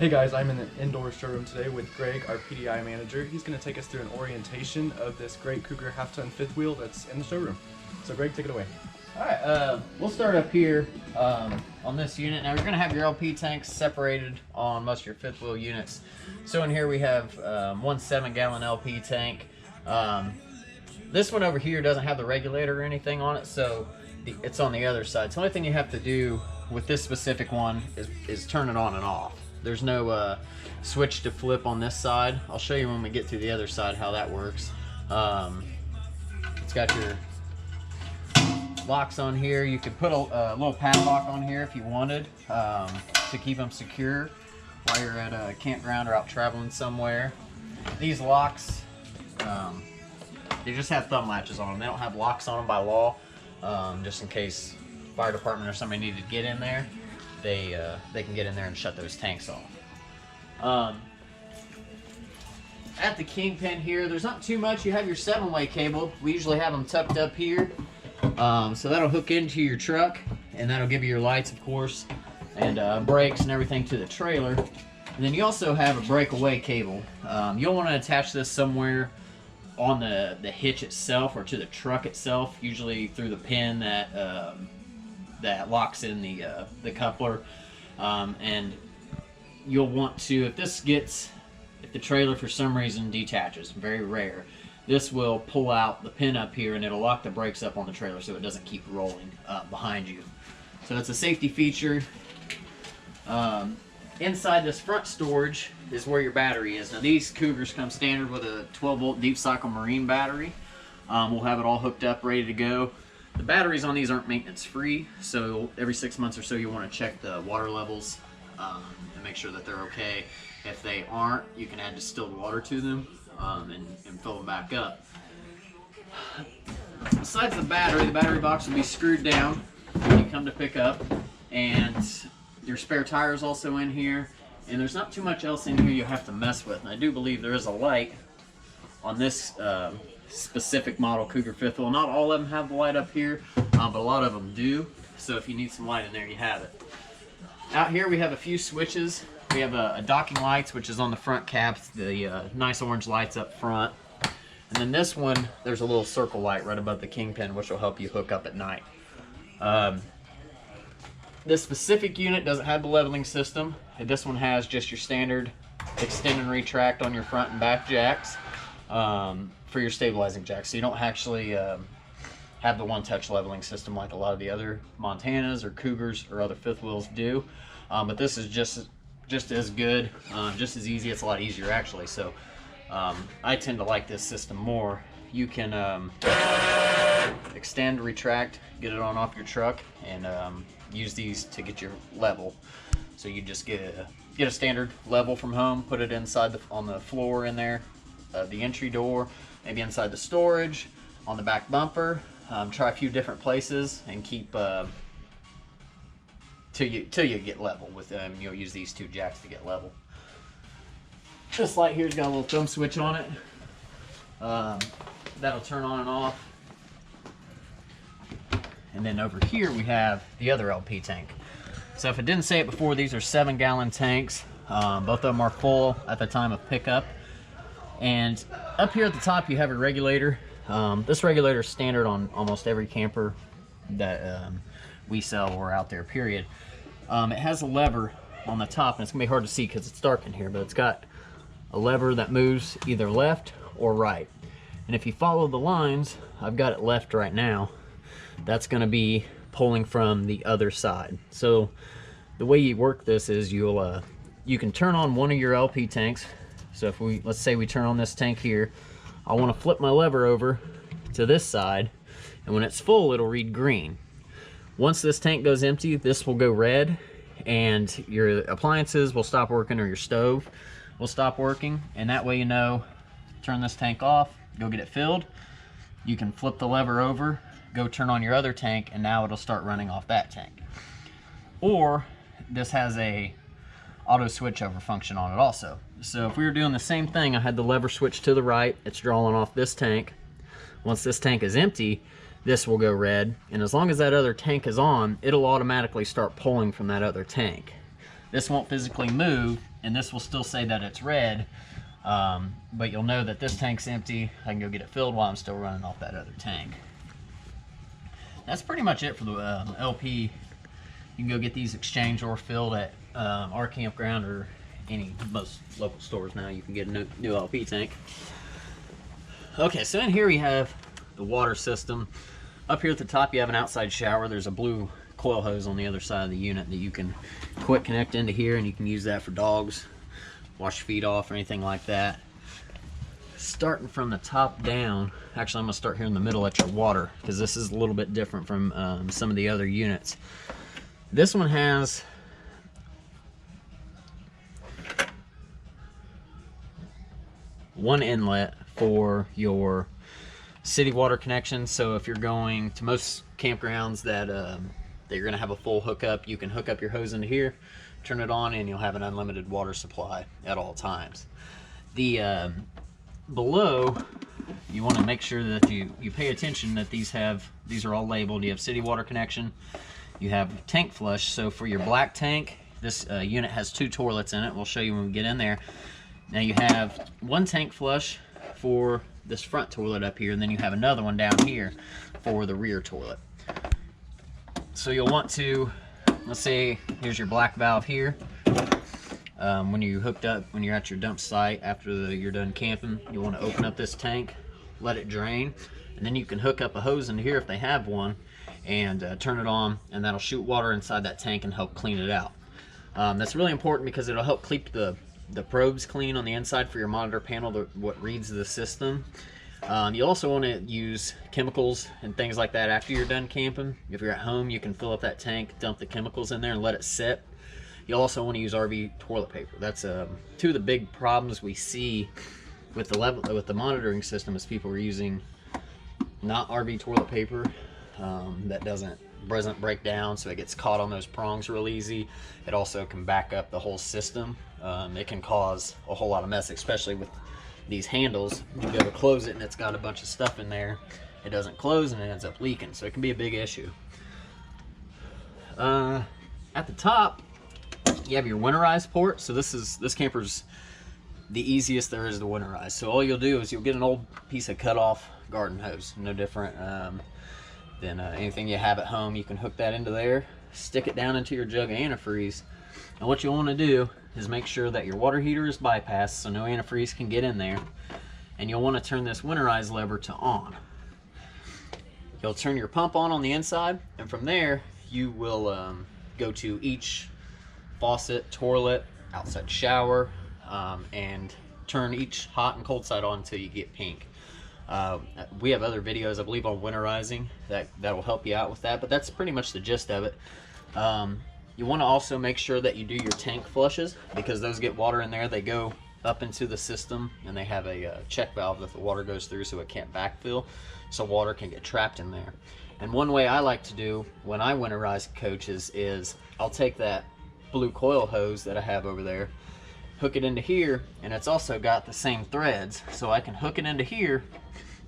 Hey guys, I'm in the indoor showroom today with Greg, our PDI manager. He's going to take us through an orientation of this great Cougar Half-Ton Fifth-Wheel that's in the showroom. So Greg, take it away. Alright, we'll start up here on this unit. Now you're going to have your LP tanks separated on most of your fifth wheel units. So in here we have one 7-gallon LP tank. This one over here doesn't have the regulator or anything on it, so it's on the other side. So the only thing you have to do with this specific one is turn it on and off. There's no switch to flip on this side. I'll show you when we get to the other side how that works. It's got your locks on here. You could put a little padlock on here if you wanted to keep them secure while you're at a campground or out traveling somewhere. These locks, they just have thumb latches on them. They don't have locks on them by law, just in case fire department or somebody needed to get in there. They can get in there and shut those tanks off. At the kingpin here, there's not too much. You have your 7-way cable. We usually have them tucked up here. So that'll hook into your truck, and that'll give you your lights, of course, and brakes and everything to the trailer. And then you also have a breakaway cable. You'll want to attach this somewhere on the hitch itself or to the truck itself, usually through the pin that locks in the coupler. And you'll want to, if the trailer for some reason detaches, very rare, this will pull out the pin up here and it'll lock the brakes up on the trailer so it doesn't keep rolling behind you. So it's a safety feature. Inside this front storage is where your battery is. Now these Cougars come standard with a 12-volt deep cycle marine battery. We'll have it all hooked up, ready to go. The batteries on these aren't maintenance free, so every 6 months or so you want to check the water levels and make sure that they're okay. If they aren't, you can add distilled water to them and fill them back up. Besides the battery box will be screwed down when you come to pick up, and your spare tire is also in here, and there's not too much else in here you have to mess with. And I do believe there is a light on this specific model Cougar Fifth Wheel. Not all of them have the light up here, but a lot of them do. So if you need some light in there, you have it. Out here we have a few switches. We have a docking lights, which is on the front caps, the nice orange lights up front. And then this one, there's a little circle light right above the kingpin, which will help you hook up at night. This specific unit doesn't have the leveling system. This one has just your standard extend and retract on your front and back jacks for your stabilizing jacks. So you don't actually have the one-touch leveling system like a lot of the other Montanas or Cougars or other fifth wheels do. But this is just as good, just as easy. It's a lot easier actually. So I tend to like this system more. You can extend, retract, get it on off your truck, and use these to get your level. So you just get a standard level from home, put it inside on the floor in there, the entry door, maybe inside the storage, on the back bumper. Try a few different places and keep till you get level with them. You'll use these two jacks to get level. This light here's got a little thumb switch on it. That'll turn on and off. And then over here we have the other LP tank. So if I didn't say it before, these are 7-gallon tanks. Both of them are full at the time of pickup. And up here at the top you have a regulator. This regulator is standard on almost every camper that we sell or out there, period. It has a lever on the top, and it's gonna be hard to see because it's dark in here, but it's got a lever that moves either left or right. And if you follow the lines, I've got it left right now, that's gonna be pulling from the other side. So the way you work this is you can turn on one of your LP tanks. So if let's say we turn on this tank here, I want to flip my lever over to this side, and when it's full it'll read green. Once this tank goes empty, this will go red, and your appliances will stop working or your stove will stop working. And that way, you know, turn this tank off, go get it filled. You can flip the lever over, go turn on your other tank, and now it'll start running off that tank. Or this has a auto switch over function on it also. So if we were doing the same thing, I had the lever switch to the right, it's drawing off this tank. Once this tank is empty, this will go red, and as long as that other tank is on, it'll automatically start pulling from that other tank. This won't physically move, and this will still say that it's red, but you'll know that this tank's empty. I can go get it filled while I'm still running off that other tank. That's pretty much it for the LP. You can go get these exchanged or filled at our campground or most local stores now. You can get a new LP tank. Okay, so in here we have the water system. Up here at the top you have an outside shower. There's a blue coil hose on the other side of the unit that you can quick connect into here, and you can use that for dogs, wash your feet off or anything like that. Starting from the top down, actually I'm going to start here in the middle at your water, because this is a little bit different from some of the other units. This one has one inlet for your city water connection. So if you're going to most campgrounds that you're going to have a full hookup, you can hook up your hose into here, turn it on, and you'll have an unlimited water supply at all times. The below, you want to make sure that you pay attention that these are all labeled. You have city water connection, you have tank flush. So for your black tank, this unit has 2 toilets in it. We'll show you when we get in there. Now you have one tank flush for this front toilet up here, and then you have another one down here for the rear toilet. So you'll want to, let's say here's your black valve here. When you're hooked up, when you're at your dump site after you're done camping, you want to open up this tank, let it drain, and then you can hook up a hose into here if they have one, and turn it on, and that'll shoot water inside that tank and help clean it out. That's really important because it'll help keep the probes clean on the inside for your monitor panel, what reads the system. You also want to use chemicals and things like that after you're done camping. If you're at home, you can fill up that tank, dump the chemicals in there, and let it sit. You also want to use RV toilet paper. That's 2 of the big problems we see with the monitoring system is people are using not RV toilet paper that doesn't break down, so it gets caught on those prongs real easy. It also can back up the whole system. It can cause a whole lot of mess, especially with these handles. You go to close it and it's got a bunch of stuff in there. It doesn't close and it ends up leaking, so it can be a big issue. At the top, you have your winterized port. So this camper's the easiest there is to winterize. So all you'll do is you'll get an old piece of cut off garden hose, no different than anything you have at home. You can hook that into there, stick it down into your jug of antifreeze, and what you'll want to do is make sure that your water heater is bypassed so no antifreeze can get in there, and you'll want to turn this winterize lever to on. You'll turn your pump on the inside, and from there you will go to each faucet, toilet, outside shower, and turn each hot and cold side on until you get pink. We have other videos, I believe, on winterizing that will help you out with that, but that's pretty much the gist of it. You want to also make sure that you do your tank flushes, because those get water in there. They go up into the system, and they have a check valve that the water goes through so it can't backfill, so water can get trapped in there. And one way I like to do when I winterize coaches is I'll take that blue coil hose that I have over there, hook it into here, and it's also got the same threads, so I can hook it into here,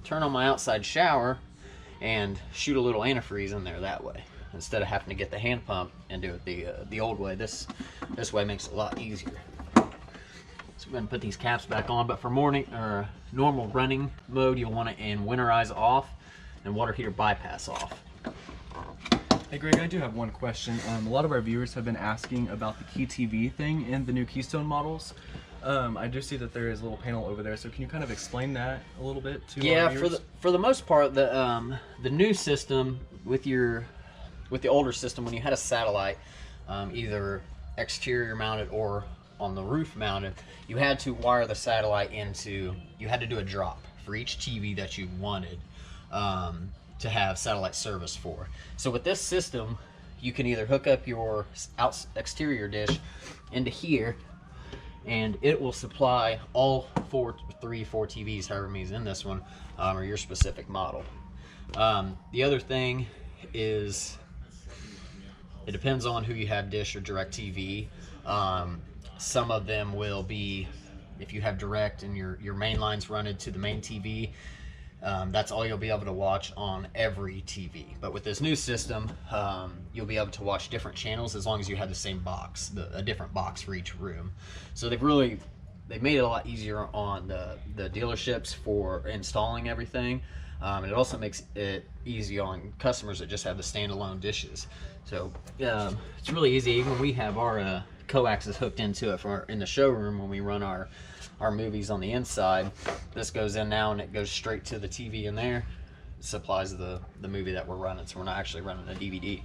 turn on my outside shower, and shoot a little antifreeze in there that way, instead of having to get the hand pump and do it the old way. This way makes it a lot easier. So we're going to put these caps back on, but for normal running mode, you'll want to winterize off and water heater bypass off. Hey Greg, I do have one question. A lot of our viewers have been asking about the Key TV thing in the new Keystone models. I do see that there is a little panel over there, so can you kind of explain that a little bit to our viewers? for the most part, the new system with the older system, when you had a satellite, either exterior mounted or on the roof mounted, you had to wire the satellite you had to do a drop for each TV that you wanted to have satellite service for. So with this system, you can either hook up your exterior dish into here, and it will supply all 4 TVs, however many is in this one, or your specific model. The other thing is, it depends on who you have, Dish or DirecTV. Some of them will be, if you have Direct and your main line's running to the main TV, That's all you'll be able to watch on every TV. But with this new system, you'll be able to watch different channels as long as you have the same box, a different box for each room. So they've made it a lot easier on the dealerships for installing everything. And it also makes it easy on customers that just have the standalone dishes. So it's really easy. Even we have our coaxes hooked into it in the showroom when we run our movies on the inside. This goes in now and it goes straight to the TV in there. It supplies the movie that we're running, so we're not actually running a DVD.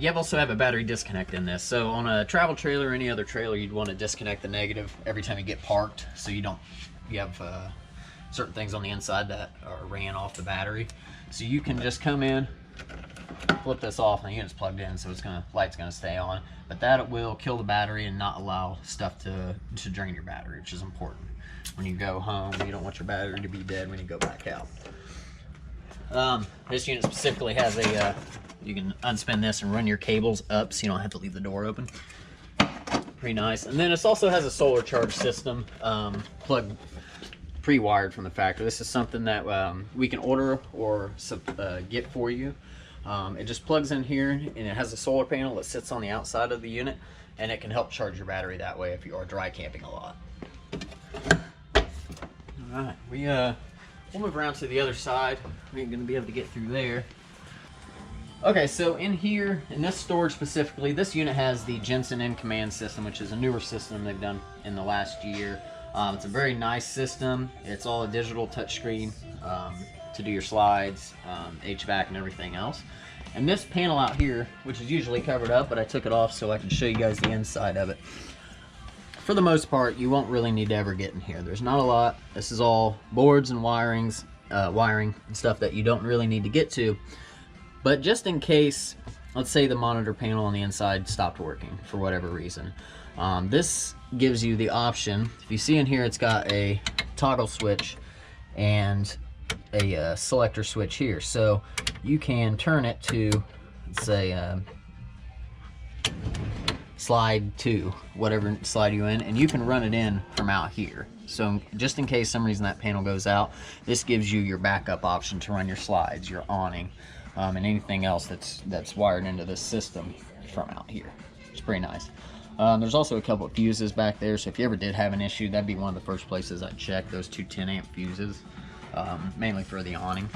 You also have a battery disconnect in this. So on a travel trailer or any other trailer, you'd want to disconnect the negative every time you get parked, so you have certain things on the inside that are ran off the battery. So you can just come in, flip this off, and the unit's plugged in, so light's gonna stay on. But that will kill the battery and not allow stuff to drain your battery, which is important. When you go home, you don't want your battery to be dead when you go back out. This unit specifically has you can unspin this and run your cables up so you don't have to leave the door open. Pretty nice. And then it also has a solar charge system, pre-wired from the factory. This is something that we can order or get for you. It just plugs in here and it has a solar panel that sits on the outside of the unit, and it can help charge your battery that way if you are dry camping a lot. Alright, we'll move around to the other side. We ain't gonna be able to get through there. Okay, so in here, in this storage specifically, this unit has the Jensen in command system, which is a newer system they've done in the last year. It's a very nice system. It's all a digital touchscreen to do your slides, HVAC, and everything else. And this panel out here, which is usually covered up, but I took it off so I can show you guys the inside of it. For the most part, you won't really need to ever get in here. There's not a lot. This is all boards and wiring and stuff that you don't really need to get to. But just in case, let's say the monitor panel on the inside stopped working for whatever reason. This gives you the option. If you see in here, it's got a toggle switch and a selector switch here. So you can turn it to, let's say, slide 2, whatever slide you in, and you can run it in from out here. So just in case some reason that panel goes out, this gives you your backup option to run your slides, your awning, and anything else that's wired into this system from out here. It's pretty nice. There's also a couple of fuses back there, so if you ever did have an issue, that'd be one of the first places I'd check, those two 10-amp fuses, mainly for the awning.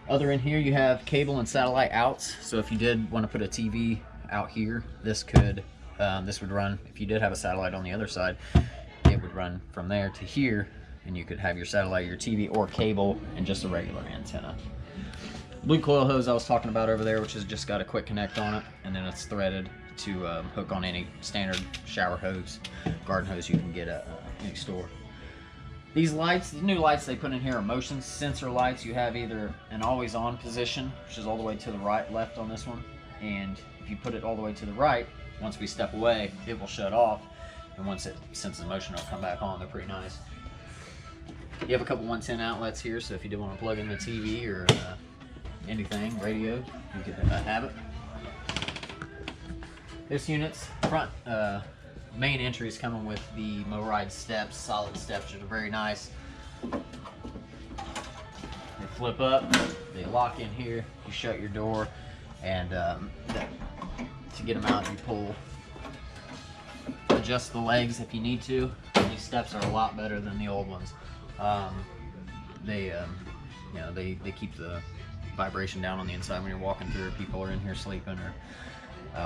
Other in here, you have cable and satellite outs, so if you did want to put a TV out here, this would run. If you did have a satellite on the other side, it would run from there to here, and you could have your satellite, your TV, or cable, and just a regular antenna. Blue coil hose I was talking about over there, which has just got a quick connect on it, and then it's threaded to hook on any standard shower hose, garden hose you can get at any store. These lights, the new lights they put in here are motion sensor lights. You have either an always on position, which is all the way to the left on this one, and if you put it all the way to the right, once we step away, it will shut off, and once it senses motion, it'll come back on. They're pretty nice. You have a couple 110 outlets here, so if you do want to plug in the TV or anything, radio, you could have it. This unit's front main entry is coming with the motorized steps, solid steps, which are very nice. They flip up, they lock in here, you shut your door, and to get them out, you pull, adjust the legs if you need to. These steps are a lot better than the old ones. They keep the vibration down on the inside when you're walking through. People are in here sleeping or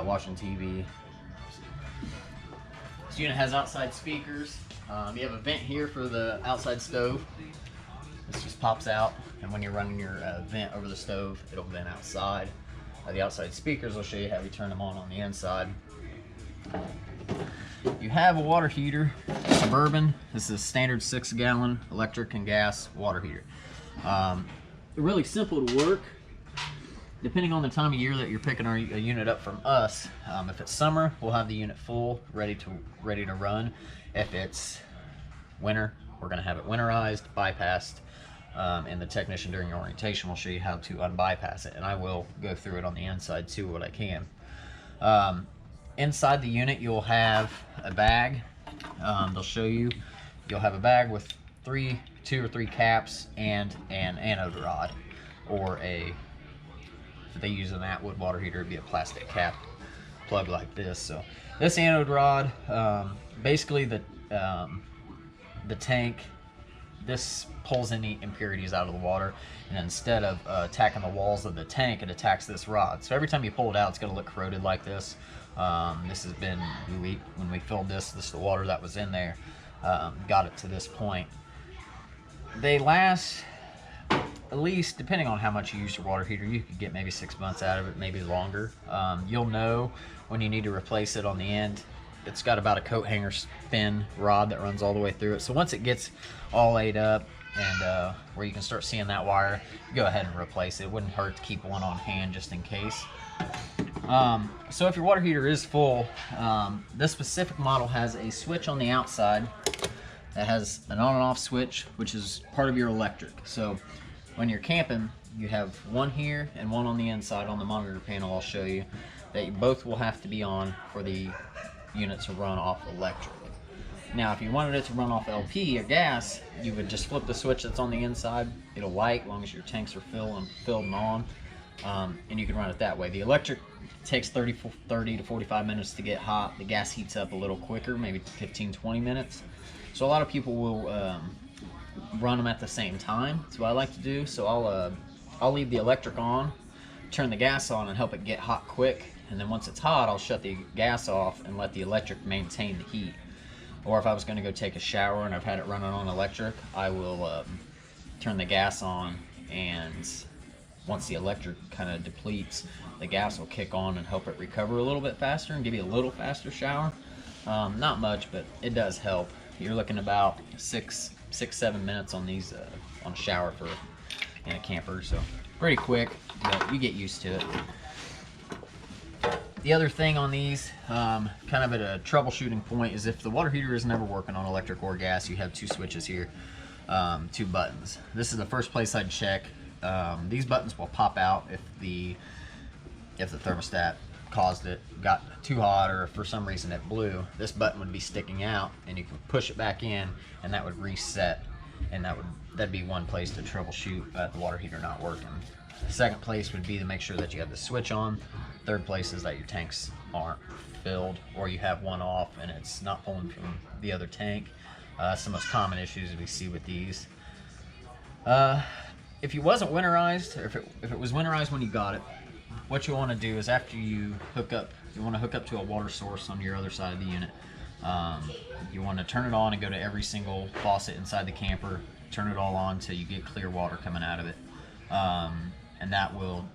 watching TV. This unit has outside speakers. You have a vent here for the outside stove. This just pops out, and when you're running your vent over the stove, it'll vent outside. The outside speakers will show you how you turn them on the inside. You have a water heater, Suburban. This is a standard 6-gallon electric and gas water heater. Really simple to work. Depending on the time of year that you're picking a unit up from us, if it's summer, we'll have the unit full, ready to run. If it's winter, we're going to have it winterized, bypassed, and the technician during your orientation will show you how to unbypass it, and I will go through it on the inside too, what I can. Inside the unit, you'll have a bag. They'll show you. you'll have a bag with two or three caps and an anode rod, or if they use an Atwood water heater, it'd be a plastic cap plug like this. So this anode rod, basically the tank, this pulls any impurities out of the water, and instead of attacking the walls of the tank, it attacks this rod. So every time you pull it out, it's going to look corroded like this. This has been, when we filled this is the water that was in there, got it to this point. They last, at least, depending on how much you use your water heater, you could get maybe 6 months out of it, maybe longer. You'll know when you need to replace it on the end. It's got about a coat hanger thin rod that runs all the way through it. So once it gets all laid up and where you can start seeing that wire, go ahead and replace it. It wouldn't hurt to keep one on hand just in case. So if your water heater is full, this specific model has a switch on the outside that has an on and off switch, which is part of your electric. So when you're camping, you have one here and one on the inside on the monitor panel. I'll show you that you both will have to be on for the unit to run off electric. Now if you wanted it to run off LP or gas, you would just flip the switch that's on the inside. It'll light as long as your tanks are filled and on, and you can run it that way. The electric takes 30 to 45 minutes to get hot. The gas heats up a little quicker, maybe 15-20 minutes. So a lot of people will run them at the same time. That's what I like to do. So I'll leave the electric on, turn the gas on, and help it get hot quick. And then once it's hot, I'll shut the gas off and let the electric maintain the heat. Or if I was going to go take a shower and I've had it running on electric, I will turn the gas on, and once the electric kind of depletes, the gas will kick on and help it recover a little bit faster and give you a little faster shower. Not much, but it does help. You're looking about 6-7 minutes on these on a shower in a camper, so pretty quick, but you get used to it. The other thing on these, kind of at a troubleshooting point, is if the water heater is never working on electric or gas, you have two switches here, 2 buttons. This is the first place I'd check. These buttons will pop out if the thermostat caused it, got too hot, or if for some reason it blew. This button would be sticking out, and you can push it back in, and that would reset, and that'd be one place to troubleshoot the water heater not working. The second place would be to make sure that you have the switch on. Third place is that your tanks aren't filled, or you have one off and it's not pulling from the other tank. That's the most common issues we see with these. If it wasn't winterized, or if it was winterized when you got it, what you want to do is after you hook up, you want to hook up to a water source on your other side of the unit. You want to turn it on and go to every single faucet inside the camper, turn it all on until you get clear water coming out of it. And that will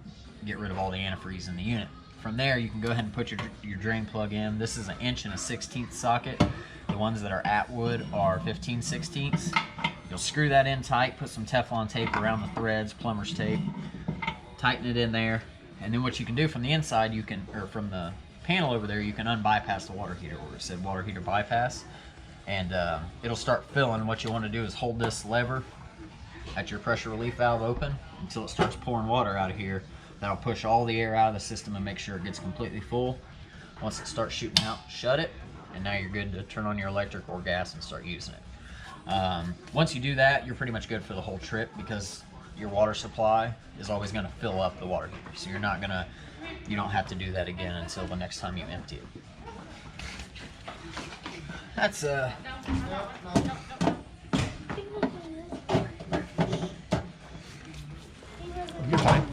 get rid of all the antifreeze in the unit. From there, you can go ahead and put your drain plug in. This is an 1 1/16 socket. The ones that are Atwood are 15/16. You'll screw that in tight, put some Teflon tape around the threads, plumber's tape, tighten it in there, and then what you can do from the inside, from the panel over there, you can unbypass the water heater, where it said water heater bypass, and it'll start filling. What you want to do is hold this lever at your pressure relief valve open until it starts pouring water out of here. That'll push all the air out of the system and make sure it gets completely full. Once it starts shooting out, shut it, and now you're good to turn on your electric or gas and start using it. Once you do that, you're pretty much good for the whole trip, because your water supply is always going to fill up the water heater. So you don't have to do that again until the next time you empty it. That's You're fine.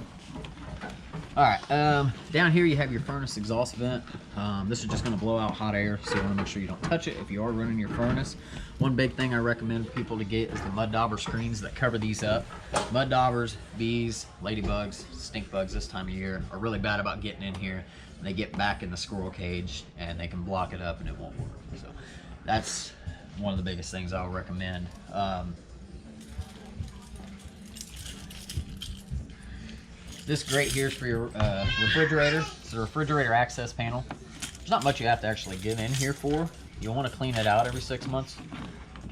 Alright, down here you have your furnace exhaust vent. This is just going to blow out hot air, so you want to make sure you don't touch it if you are running your furnace. One big thing I recommend people to get is the mud dauber screens that cover these up. Mud daubers, bees, ladybugs, stink bugs this time of year are really bad about getting in here. And they get back in the squirrel cage and they can block it up and it won't work. So that's one of the biggest things I'll recommend. This grate here is for your refrigerator. It's a refrigerator access panel. There's not much you have to actually get in here for. You'll want to clean it out every 6 months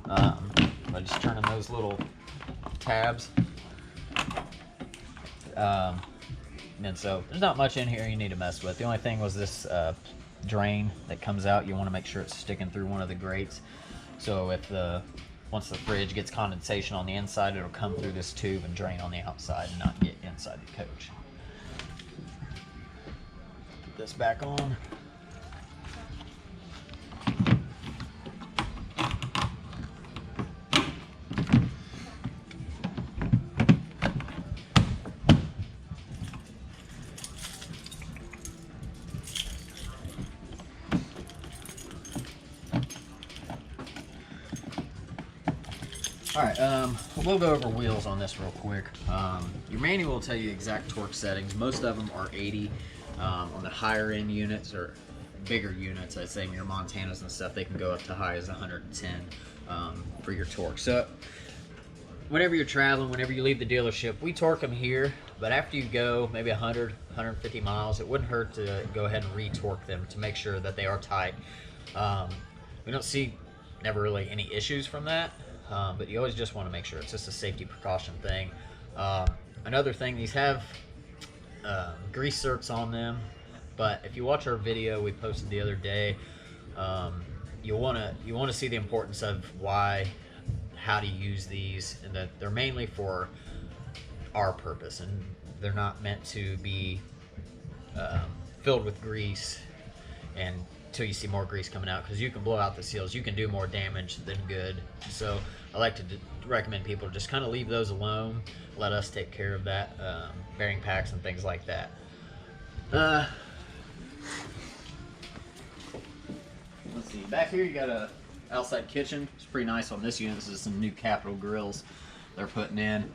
by just turning those little tabs. And so there's not much in here you need to mess with. The only thing was this drain that comes out. You want to make sure it's sticking through one of the grates. So if the once the fridge gets condensation on the inside, it'll come through this tube and drain on the outside and not get inside the coach. Put this back on. Alright, we'll go over wheels on this real quick. Your manual will tell you exact torque settings. Most of them are 80. On the higher end units, or bigger units, I'd say your Montanas and stuff, they can go up to high as 110 for your torque. So whenever you're traveling, whenever you leave the dealership, we torque them here, but after you go maybe 100, 150 miles, it wouldn't hurt to go ahead and re-torque them to make sure that they are tight. We don't see never really any issues from that. But you always just want to make sure. It's just a safety precaution thing. Another thing, these have grease zerks on them, but if you watch our video we posted the other day, you want to see the importance of how to use these, and that they're mainly for our purpose, and they're not meant to be filled with grease and until you see more grease coming out, because you can blow out the seals. You can do more damage than good. So I like to recommend people to just kind of leave those alone, let us take care of that, bearing packs and things like that. Let's see, back here you got a outside kitchen. It's pretty nice on this unit. This is some new Capital grills they're putting in.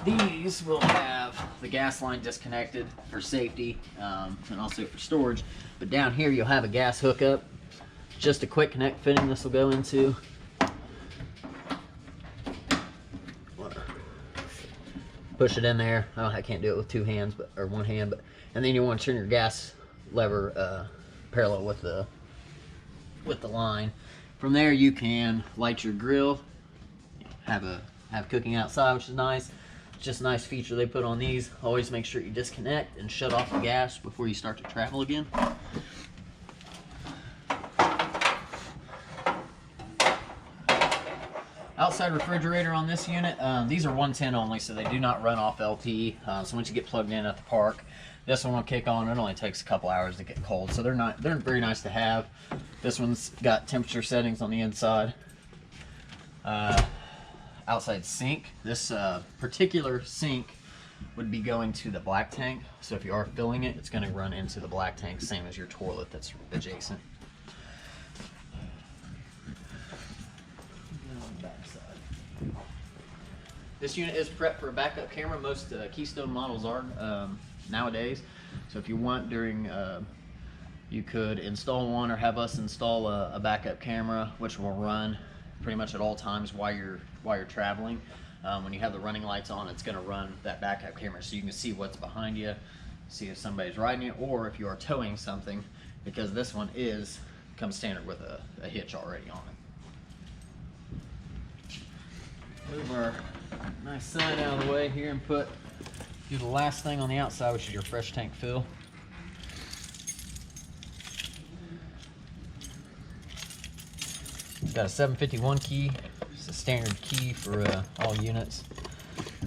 These will have the gas line disconnected for safety, and also for storage. But down here you'll have a gas hookup. Just a quick connect fitting this will go into. Push it in there. Oh, I can't do it with two hands, or one hand, but and then you want to turn your gas lever parallel with the line. From there you can light your grill, have cooking outside, which is nice. Just a nice feature they put on these. Always make sure you disconnect and shut off the gas before you start to travel again. Outside refrigerator on this unit. These are 110 only, so they do not run off LP. So once you get plugged in at the park, this one will kick on. It only takes a couple hours to get cold, so they're very nice to have. This one's got temperature settings on the inside. Outside sink. This particular sink would be going to the black tank. So if you are filling it, it's going to run into the black tank, same as your toilet that's adjacent. This unit is prepped for a backup camera. Most Keystone models are nowadays. So if you want, you could install one or have us install a backup camera, which will run pretty much at all times while you're traveling. When you have the running lights on, it's going to run that backup camera, so you can see what's behind you, see if somebody's riding it, or if you are towing something, because this one comes standard with a hitch already on it. Move our nice sign out of the way here and do the last thing on the outside, which is your fresh tank fill. It's got a 751 key. It's a standard key for all units.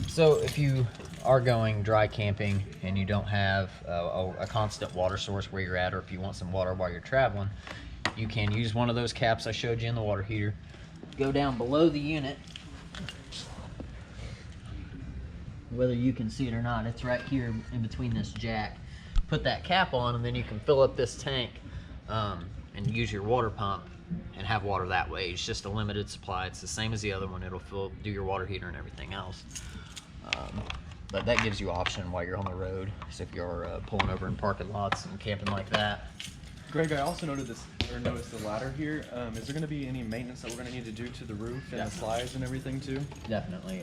So if you are going dry camping and you don't have a constant water source where you're at, or if you want some water while you're traveling, you can use one of those caps I showed you in the water heater. Go down below the unit. Whether you can see it or not, it's right here in between this jack. Put that cap on, and then you can fill up this tank and use your water pump and have water that way. It's just a limited supply. It's the same as the other one. It'll do your water heater and everything else. But that gives you option while you're on the road. So if you're pulling over in parking lots and camping like that. Greg, I also noticed the ladder here. Is there going to be any maintenance that we're going to need to do to the roof and the slides and everything too? Definitely.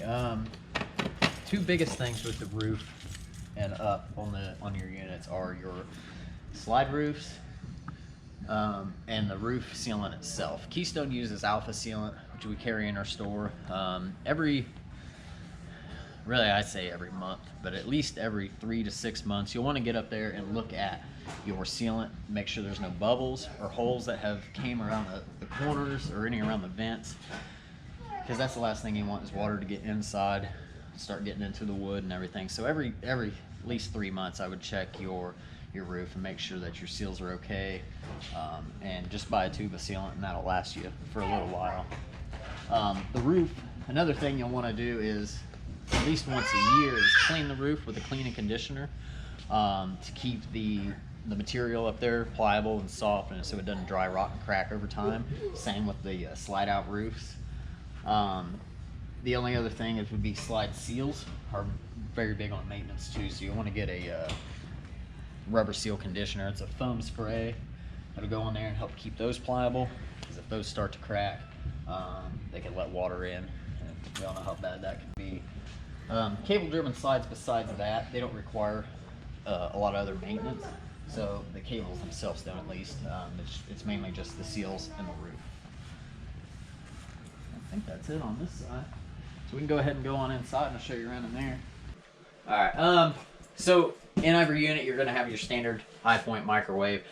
Two biggest things with the roof and up on your units are your slide roofs and the roof sealant itself. Keystone uses alpha sealant, which we carry in our store. really I say every month, but at least every 3 to 6 months, you'll want to get up there and look at your sealant, make sure there's no bubbles or holes that have came around the corners or any around the vents, because that's the last thing you want is water to get inside, start getting into the wood and everything. So every at least 3 months I would check your roof and make sure that your seals are okay, and just buy a tube of sealant and that'll last you for a little while. The roof, another thing you'll want to do is at least once a year is clean the roof with a cleaning conditioner, to keep the material up there pliable and soft, and so it doesn't dry, rot, and crack over time. Same with the slide out roofs. The only other thing would be slide seals are very big on maintenance too, so you want to get a rubber seal conditioner. It's a foam spray that'll go in there and help keep those pliable, because if those start to crack, they can let water in, and we all know how bad that can be. Cable driven slides, besides that, they don't require a lot of other maintenance, so the cables themselves don't, at least. It's mainly just the seals and the roof. I think that's it on this side. So we can go ahead and go on inside and I'll show you around in there. Alright, so in every unit you're going to have your standard high point microwave.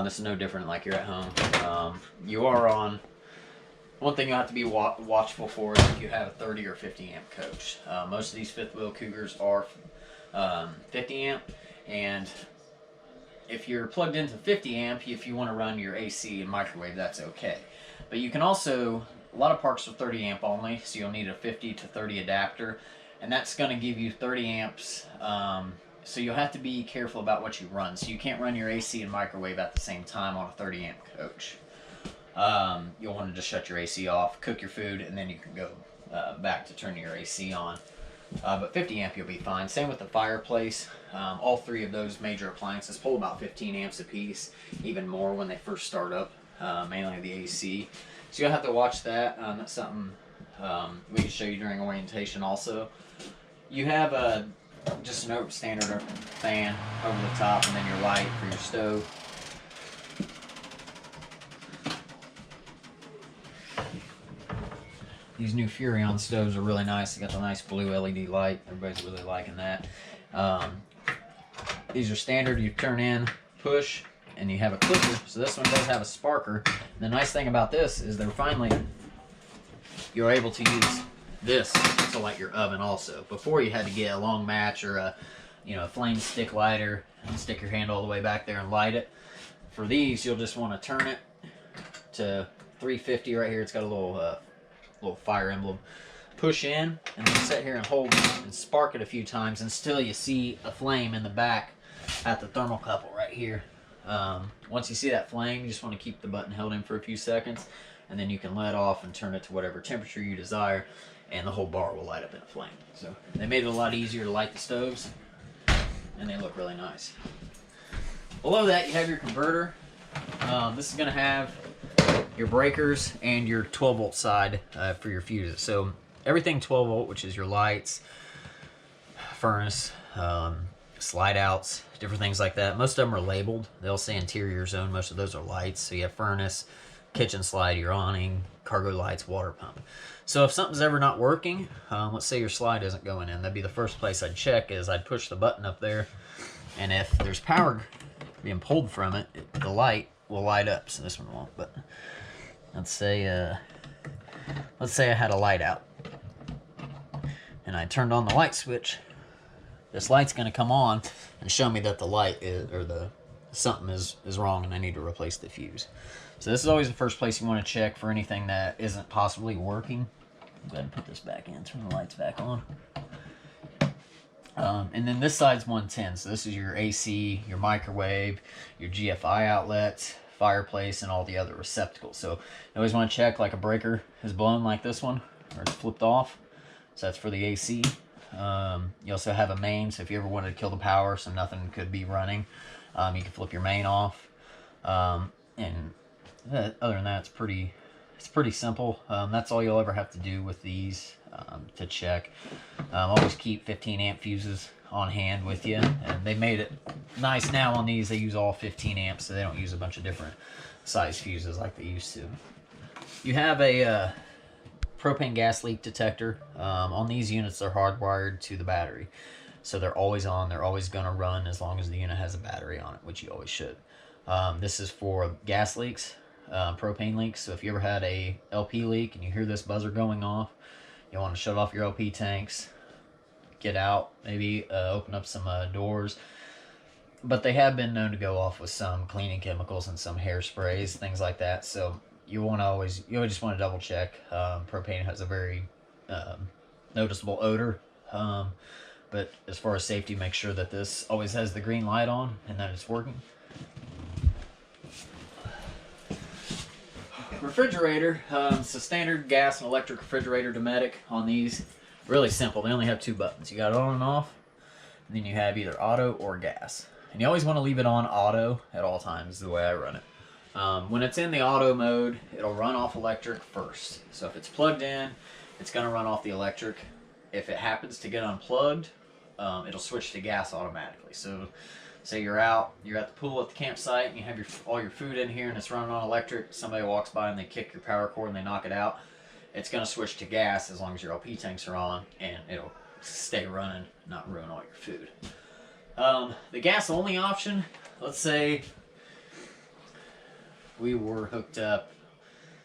This is no different like you're at home. You are on, one thing you have to be watchful for is if you have a 30 or 50 amp coach. Most of these fifth wheel Cougars are 50 amp, and if you're plugged into 50 amp, if you want to run your AC and microwave, that's okay. But you can also, a lot of parks are 30 amp only, so you'll need a 50 to 30 adapter, and that's going to give you 30 amps. So you'll have to be careful about what you run. So you can't run your AC and microwave at the same time on a 30 amp coach. You'll want to just shut your AC off, cook your food, and then you can go back to turning your AC on. But 50 amp you'll be fine. Same with the Fireplace. All three of those major appliances pull about 15 amps a piece, even more when they first start up, mainly the AC. So you'll have to watch that. That's something we can show you during orientation also. You have just an standard fan over the top, and then your light for your stove. These new Furrion stoves are really nice. They got the nice blue LED light. Everybody's really liking that. These are standard. You turn in, push, and you have a clicker. So this one does have a sparker. The nice thing about this is you're able to use this to light your oven also. Before you had to get a long match or a flame stick lighter and stick your hand all the way back there and light it. For these, you'll just want to turn it to 350 right here. It's got a little fire emblem. Push in and then sit here and hold and spark it a few times until you see a flame in the back at the thermocouple right here. Once you see that flame, you just want to keep the button held in for a few seconds, and then you can let off and turn it to whatever temperature you desire, and the whole bar will light up in a flame. So they made it a lot easier to light the stoves, and they look really nice. Below that you have your converter. This is going to have your breakers and your 12 volt side for your fuses. So everything 12 volt, which is your lights, furnace, slide outs, different things like that. Most of them are labeled. They'll say interior zone. Most of those are lights. So you have furnace, kitchen slide, your awning, cargo lights, water pump. So if something's ever not working, let's say your slide isn't going in, that'd be the first place I'd check. Is I'd push the button up there, and if there's power being pulled from it, the light will light up. So this one won't, but let's say I had a light out and I turned on the light switch. This light's going to come on and show me that the light is, or something is wrong, and I need to replace the fuse. So this is always the first place you want to check for anything that isn't possibly working. Go ahead and put this back in, turn the lights back on. And then this side's 110, so this is your AC, your microwave, your GFI outlets, Fireplace, and all the other receptacles. So you always want to check like a breaker is blown like this one, or it's flipped off. So that's for the AC. You also have a main, so if you ever wanted to kill the power so nothing could be running, you can flip your main off. And other than that, it's pretty simple. That's all you'll ever have to do with these to check. Always keep 15 amp fuses on hand with you, and they made it nice now on these. They use all 15 amps, so they don't use a bunch of different size fuses like they used to. You have a propane gas leak detector. On these units, they're hardwired to the battery. So they're always on. They're always going to run as long as the unit has a battery on it, which you always should. This is for gas leaks, propane leaks. So if you ever had a LP leak and you hear this buzzer going off, you want to shut off your LP tanks, get out, maybe open up some doors. But they have been known to go off with some cleaning chemicals and some hairsprays, things like that. So you always just want to double check. Propane has a very noticeable odor. But as far as safety, make sure that this always has the green light on and that it's working. Refrigerator, it's a standard gas and electric refrigerator Dometic on these. Really simple. They only have 2 buttons. You got on and off, and then you have either auto or gas. And you always want to leave it on auto at all times, the way I run it. When it's in the auto mode, it'll run off electric first. So if it's plugged in, it's going to run off the electric. If it happens to get unplugged, it'll switch to gas automatically. So say you're at the pool at the campsite, and you have all your food in here and it's running on electric, somebody walks by and they kick your power cord and they knock it out, it's going to switch to gas as long as your LP tanks are on, and it'll stay running, not ruin all your food. The gas only option, let's say we were hooked up,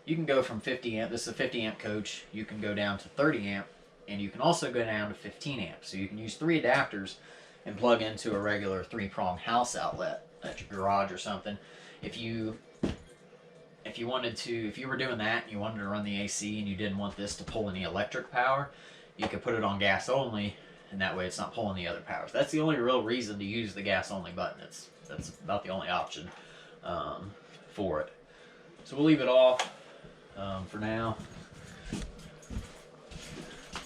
you can go from 50 amp, this is a 50 amp coach, you can go down to 30 amp, and you can also go down to 15 amp. So you can use 3 adapters and plug into a regular 3-prong house outlet at your garage or something. If you were doing that and you wanted to run the AC and you didn't want this to pull any electric power, you could put it on gas only, and that way it's not pulling the other powers. That's the only real reason to use the gas only button. That's about the only option for it. So we'll leave it off for now.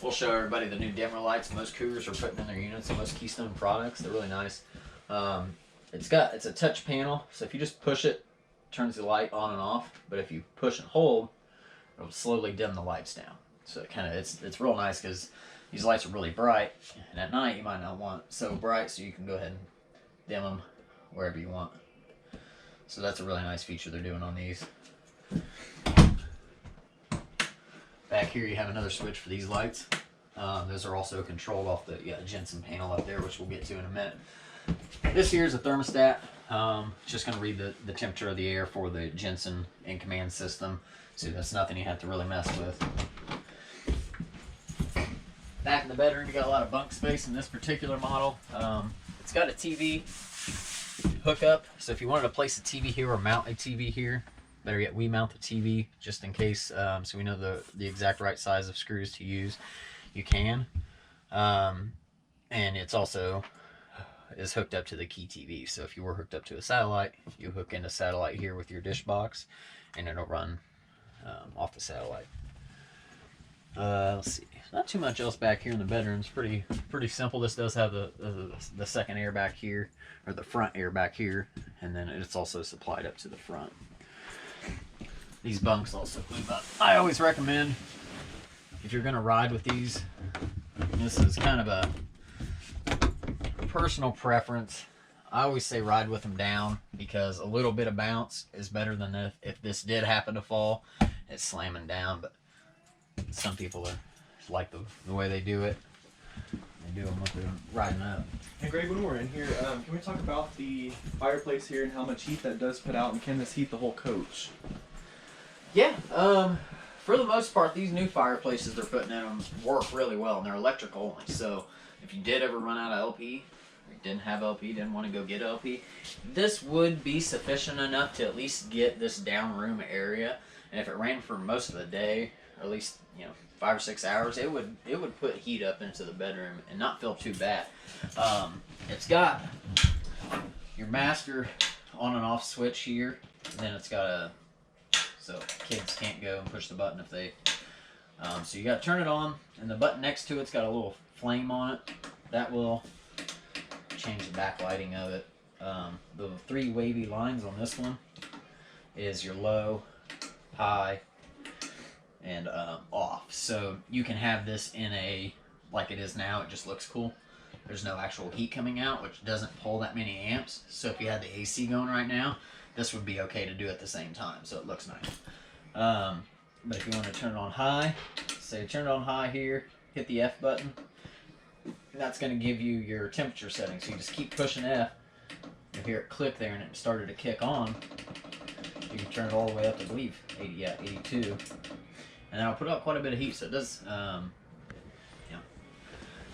We'll show everybody the new dimmer lights most Cougars are putting in their units, and most Keystone products. They're really nice. It's a touch panel, so if you just push it, it turns the light on and off. But if you push and hold, it'll slowly dim the lights down. So it's real nice because these lights are really bright, and at night you might not want it so bright, so you can go ahead and dim them wherever you want. So that's a really nice feature they're doing on these. Back here you have another switch for these lights. Those are also controlled off the Jensen panel up there, which we'll get to in a minute. This here is a thermostat. It's just going to read the temperature of the air for the Jensen in command system. So that's nothing you have to really mess with. Back in the bedroom, you got a lot of bunk space in this particular model. It's got a TV hookup. So if you wanted to place a TV here or mount a TV here, better yet, we mount the TV just in case, so we know the exact right size of screws to use. You can. And it's also is hooked up to the key TV. So if you were hooked up to a satellite, you hook into satellite here with your dish box, and it'll run off the satellite. Let's see. Not too much else back here in the bedroom. It's pretty simple. This does have the second air back here, or the front air back here, and then it's also supplied up to the front. These bunks also move up. I always recommend, if you're going to ride with these, this is kind of a personal preference, I always say ride with them down, because a little bit of bounce is better than if this did happen to fall, it's slamming down. But some people like the way they do it. They do them when they're riding up. Hey Greg, when we're in here, can we talk about the fireplace here and how much heat that does put out, and can this heat the whole coach? Yeah, for the most part, these new fireplaces they're putting in them work really well, and they're electric only. So if you did ever run out of LP, or you didn't have LP, didn't want to go get LP, this would be sufficient enough to at least get this down room area. And if it ran for most of the day, or at least 5 or 6 hours, it would put heat up into the bedroom and not feel too bad. It's got your master on and off switch here, and then it's got so kids can't go and push the button if they, so you got to turn it on, and the button next to it's got a little flame on it. That will change the backlighting of it. The 3 wavy lines on this one is your low, high, and off. So you can have this in like it is now, it just looks cool. There's no actual heat coming out, which doesn't pull that many amps. So if you had the AC going right now, this would be okay to do at the same time, so it looks nice. But if you want to turn it on high, So you turn it on high here, hit the F button. And that's going to give you your temperature setting. So you just keep pushing F. You hear it click there and it started to kick on. You can turn it all the way up to, I believe, 82. And that'll put out quite a bit of heat. So it does,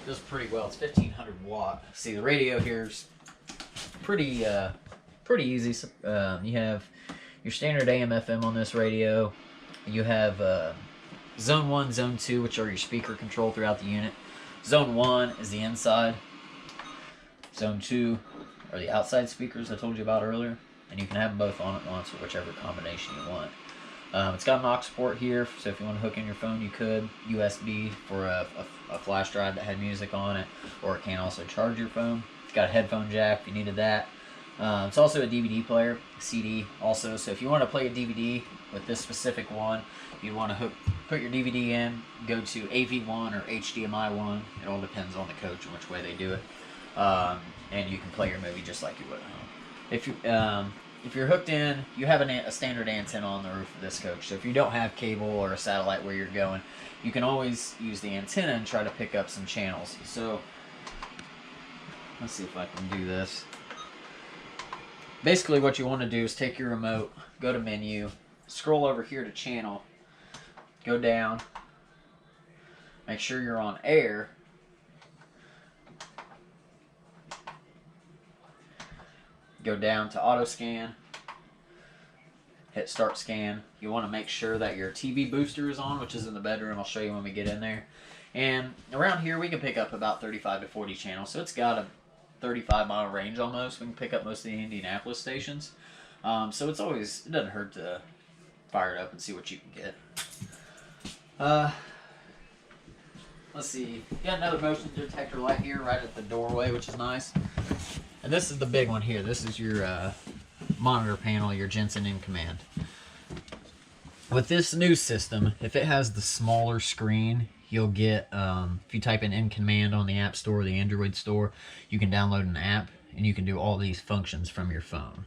does pretty well. It's 1500 watt. See, the radio here's pretty easy. You have your standard AM/FM on this radio. You have Zone 1, Zone 2, which are your speaker control throughout the unit. Zone 1 is the inside. Zone 2 are the outside speakers I told you about earlier. And you can have them both on at once, or whichever combination you want. It's got an aux port here, so if you want to hook in your phone, you could. USB for a flash drive that had music on it, or it can also charge your phone. It's got a headphone jack if you needed that. It's also a DVD player, CD also, so if you want to play a DVD with this specific one, you want to put your DVD in, go to AV1 or HDMI 1. It all depends on the coach and which way they do it. And you can play your movie just like you would at home. If you're hooked in, you have a standard antenna on the roof of this coach. So if you don't have cable or a satellite where you're going, you can always use the antenna and try to pick up some channels. So let's see if I can do this. Basically what you want to do is take your remote, go to menu, scroll over here to channel, go down, make sure you're on air, go down to auto scan, hit start scan. You want to make sure that your TV booster is on, which is in the bedroom. I'll show you when we get in there. And around here we can pick up about 35 to 40 channels, so it's got a 35-mile range almost. We can pick up most of the Indianapolis stations. So it doesn't hurt to fire it up and see what you can get. Let's see. You got another motion detector light here right at the doorway, which is nice. And this is the big one here. This is your monitor panel, your Jensen in command. With this new system, if it has the smaller screen, you'll get, if you type in command on the App Store, the Android store, you can download an app and you can do all these functions from your phone.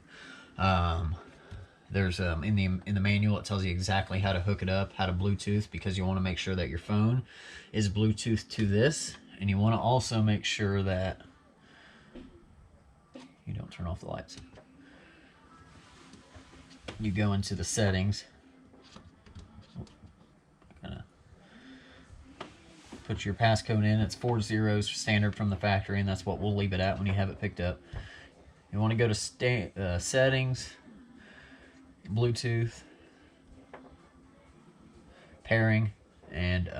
There's in the manual it tells you exactly how to hook it up, how to Bluetooth, because you want to make sure that your phone is Bluetooth to this, and you want to also make sure that you don't turn off the lights. You go into the settings. Put your passcode in. It's 4 zeros standard from the factory, and that's what we'll leave it at when you have it picked up. You want to go to settings, Bluetooth, pairing, and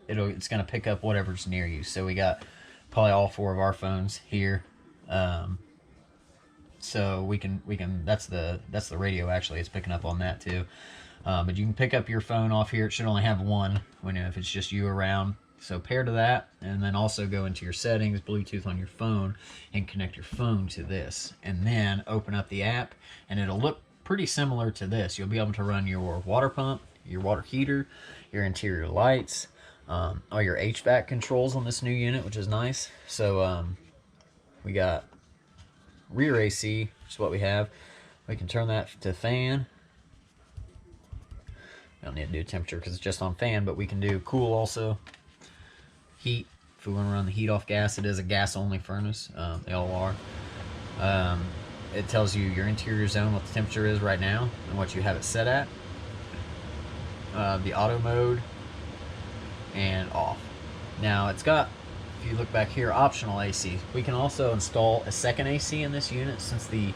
it's going to pick up whatever's near you. So we got probably all 4 of our phones here. So we can that's the radio actually. It's picking up on that too. But you can pick up your phone off here. It should only have one if it's just you around. So pair to that, and then also go into your settings, Bluetooth on your phone, and connect your phone to this. And then open up the app, and it'll look pretty similar to this. You'll be able to run your water pump, your water heater, your interior lights, all your HVAC controls on this new unit, which is nice. So we got rear AC, which is what we have. We can turn that to fan. We don't need to do temperature because it's just on fan, but we can do cool also. Heat, if we want to run the heat off gas, it is a gas-only furnace. They all are. It tells you your interior zone, what the temperature is right now, and what you have it set at. The auto mode, and off. Now it's got, if you look back here, optional AC. We can also install a second AC in this unit, since the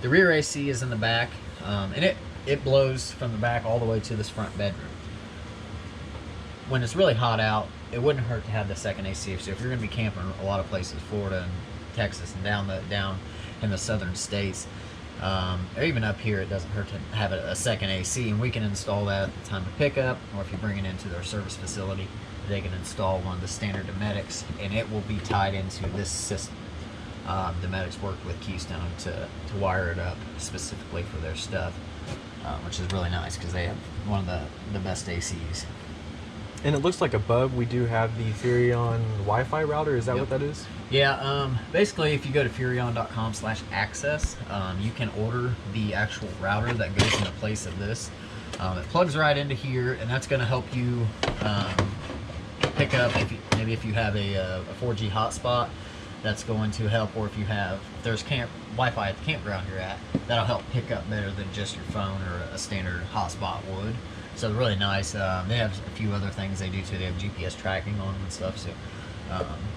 rear AC is in the back, and it blows from the back all the way to this front bedroom. When it's really hot out, it wouldn't hurt to have the second AC. So if you're going to be camping a lot of places, Florida and Texas and down in the southern states, or even up here, it doesn't hurt to have a second AC, and we can install that at the time of pickup, or if you bring it into their service facility, they can install one of the standard Dometics, and it will be tied into this system. Dometics worked with Keystone to wire it up specifically for their stuff, which is really nice because they have one of the best ACs. And it looks like above we do have the Furrion Wi-Fi router. Is that what that is? Yeah, basically if you go to furrion.com/access, you can order the actual router that goes in the place of this. It plugs right into here, and that's going to help you pick up maybe if you have a 4G hotspot. That's going to help, or if there's Wi-Fi at the campground you're at, that'll help pick up better than just your phone or a standard hotspot would. So really nice. They have a few other things they do too. They have GPS tracking on them and stuff, so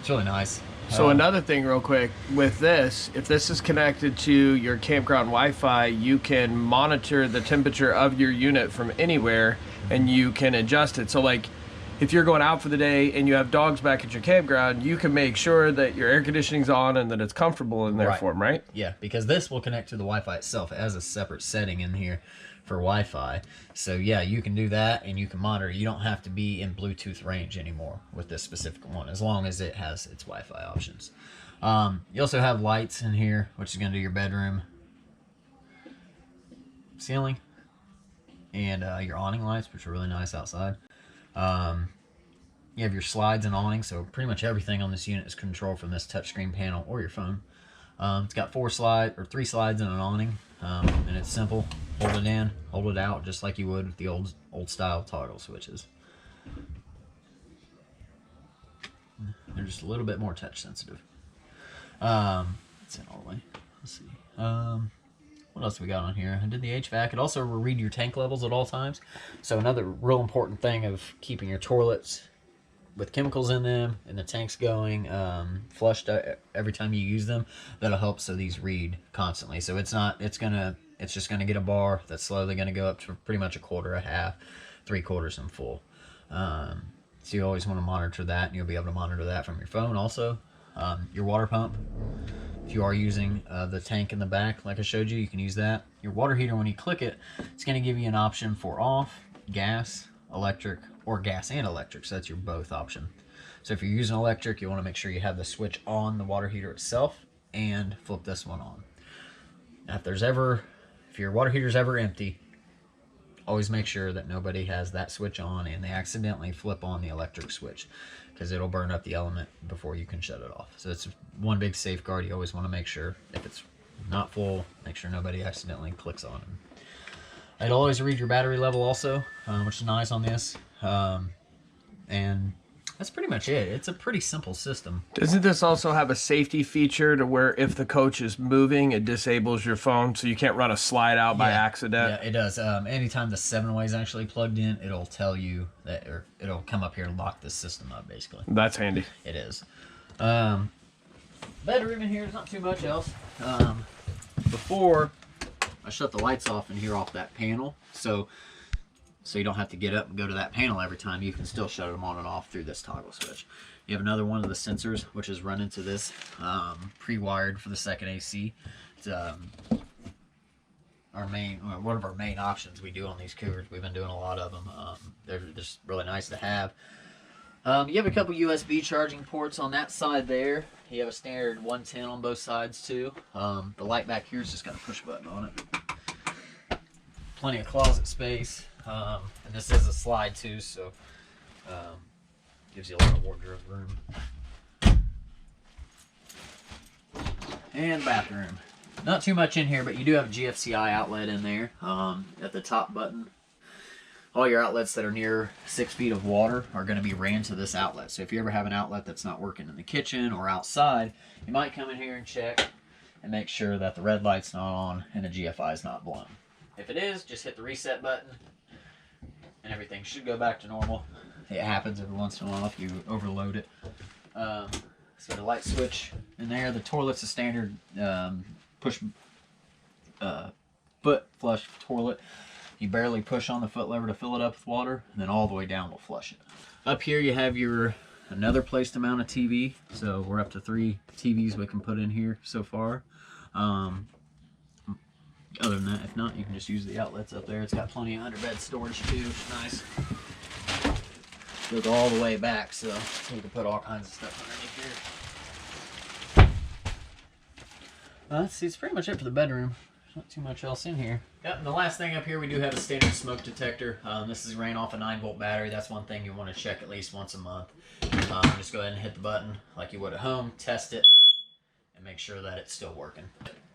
it's really nice. So another thing real quick, with this, if this is connected to your campground Wi-Fi, you can monitor the temperature of your unit from anywhere, and you can adjust it. So like, if you're going out for the day and you have dogs back at your campground, you can make sure that your air conditioning's on and that it's comfortable in there for them, right? Yeah, because this will connect to the Wi-Fi itself. It has a separate setting in here for Wi-Fi. So yeah, you can do that, and you can monitor. You don't have to be in Bluetooth range anymore with this specific one, as long as it has its Wi-Fi options. You also have lights in here, which is going to do your bedroom, ceiling, and your awning lights, which are really nice outside. You have your slides and awning, so pretty much everything on this unit is controlled from this touchscreen panel or your phone. It's got 3 slides and an awning, and it's simple. Hold it in, hold it out, just like you would with the old style toggle switches. They're just a little bit more touch sensitive. It's in all the way. Let's see. What else we got on here? I did the HVAC. It also will read your tank levels at all times. So another real important thing of keeping your toilets with chemicals in them and the tanks going flushed every time you use them, that'll help so these read constantly. So it's just gonna get a bar that's slowly gonna go up to pretty much a quarter, a half, 3/4, and full. So you always want to monitor that, and you'll be able to monitor that from your phone also. Your water pump, if you are using the tank in the back like I showed you, you can use that. Your water heater, when you click it, it's going to give you an option for off, gas, electric, or gas and electric, so that's your both option. So if you're using electric, you want to make sure you have the switch on the water heater itself and flip this one on. Now, if your water heater is ever empty, always make sure that nobody has that switch on and they accidentally flip on the electric switch, because it'll burn up the element before you can shut it off. So it's one big safeguard. You always want to make sure, if it's not full, make sure nobody accidentally clicks on it. It'll always read your battery level also, which is nice on this. And that's pretty much it. It's a pretty simple system. Doesn't this also have a safety feature to where if the coach is moving, it disables your phone so you can't run a slide out by accident? Yeah, it does. Anytime the 7-way is actually plugged in, it'll tell you that, or it'll come up here and lock this system up, basically. That's handy. It is. Bedroom in here, there's not too much else. Before, I shut the lights off in here off that panel, so you don't have to get up and go to that panel every time. You can still shut them on and off through this toggle switch. You have another one of the sensors, which is run into this, pre-wired for the second AC. It's one of our main options we do on these Cougars. We've been doing a lot of them. They're just really nice to have. You have a couple USB charging ports on that side there. You have a standard 110 on both sides too. The light back here has just got a push button on it. Plenty of closet space. And this is a slide too, so gives you a lot of wardrobe room. And bathroom. Not too much in here, but you do have a GFCI outlet in there. At the top button, all your outlets that are near 6 feet of water are going to be ran to this outlet. So if you ever have an outlet that's not working in the kitchen or outside, you might come in here and check and make sure that the red light's not on and the GFI is not blown. If it is, just hit the reset button and everything should go back to normal. It happens every once in a while if you overload it. So the light switch in there. The toilet's a standard push foot flush toilet. You barely push on the foot lever to fill it up with water, and then all the way down will flush it. Up here you have another place to mount a TV. So we're up to 3 TVs we can put in here so far. Other than that, if not, you can just use the outlets up there. It's got plenty of underbed storage too, which is nice. Goes all the way back, so you can put all kinds of stuff underneath here. Let's see, it's pretty much it for the bedroom. There's not too much else in here. Yep, and the last thing up here, we do have a standard smoke detector. This is ran off a 9-volt battery. That's one thing you want to check at least once a month. Just go ahead and hit the button like you would at home, test it, and make sure that it's still working.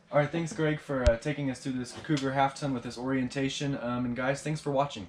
All right, thanks, Greg, for taking us through this Cougar Half-Ton with this orientation. And guys, thanks for watching.